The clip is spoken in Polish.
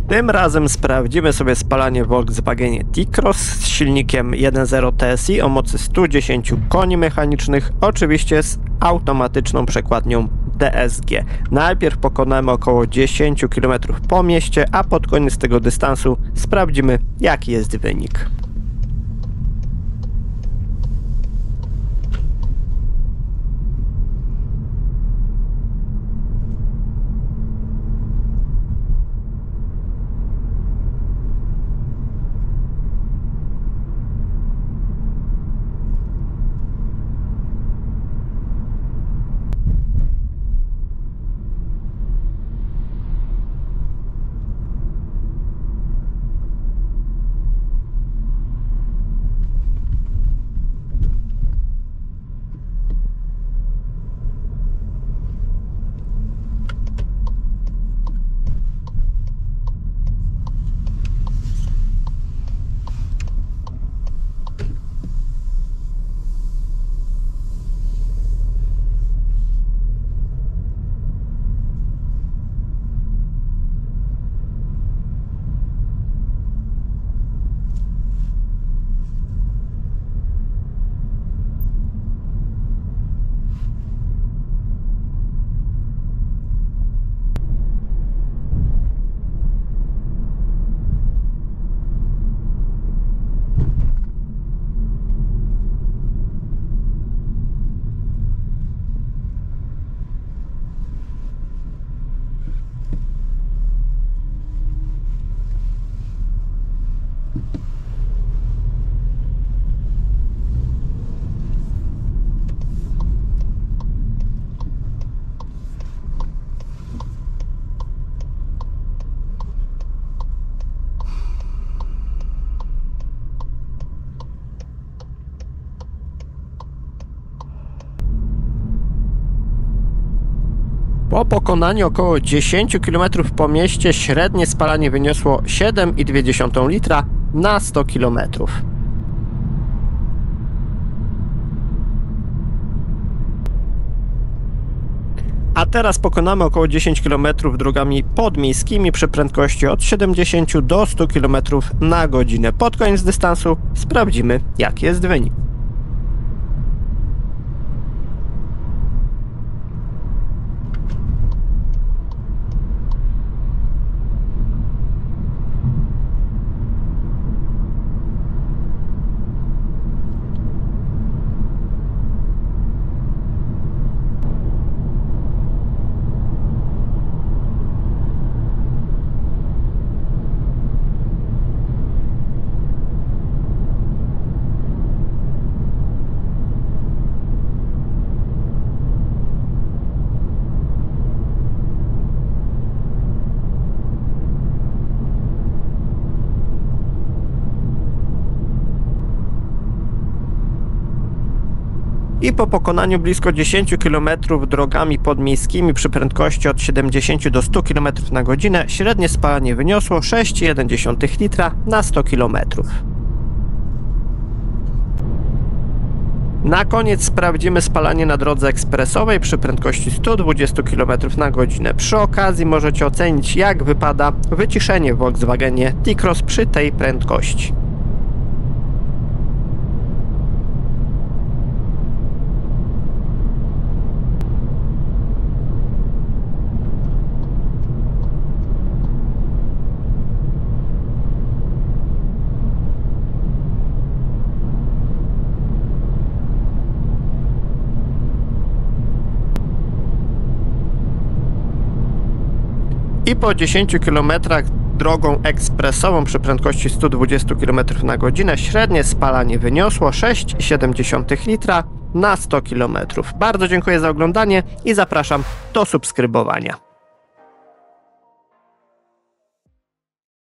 Tym razem sprawdzimy sobie spalanie w Volkswagenie T-Cross z silnikiem 1.0 TSI o mocy 110 koni mechanicznych, oczywiście z automatyczną przekładnią DSG. Najpierw pokonamy około 10 km po mieście, a pod koniec tego dystansu sprawdzimy, jaki jest wynik. Po pokonaniu około 10 km po mieście średnie spalanie wyniosło 7,2 litra na 100 km. A teraz pokonamy około 10 km drogami podmiejskimi przy prędkości od 70 do 100 km na godzinę. Pod koniec dystansu sprawdzimy, jaki jest wynik. I po pokonaniu blisko 10 km drogami podmiejskimi przy prędkości od 70 do 100 km na godzinę średnie spalanie wyniosło 6,1 litra na 100 km. Na koniec sprawdzimy spalanie na drodze ekspresowej przy prędkości 120 km na godzinę. Przy okazji możecie ocenić, jak wypada wyciszenie w Volkswagenie T-Cross przy tej prędkości. I po 10 km drogą ekspresową przy prędkości 120 km na godzinę średnie spalanie wyniosło 6,7 litra na 100 km. Bardzo dziękuję za oglądanie i zapraszam do subskrybowania.